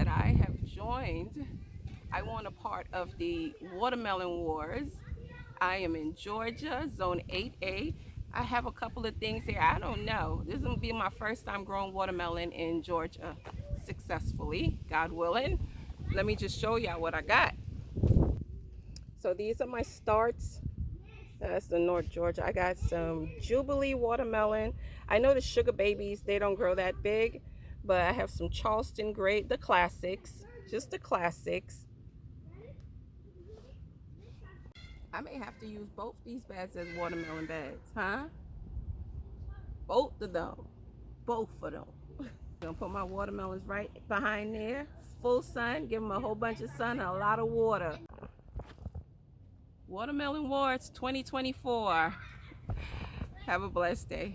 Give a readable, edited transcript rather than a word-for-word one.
that I have joined. I want a part of the watermelon wars. I am in Georgia, zone 8A. I have a couple of things here. I don't know. This will be my first time growing watermelon in Georgia successfully, God willing. Let me just show y'all what I got. So these are my starts. That's the North Georgia. I got some Jubilee watermelon. I know the sugar babies, they don't grow that big, but I have some Charleston grape, the classics, just the classics. I may have to use both these bags as watermelon bags, huh? Both of them. Both of them. Gonna put my watermelons right behind there. Full sun, give them a whole bunch of sun and a lot of water. Watermelon Wars 2024. Have a blessed day.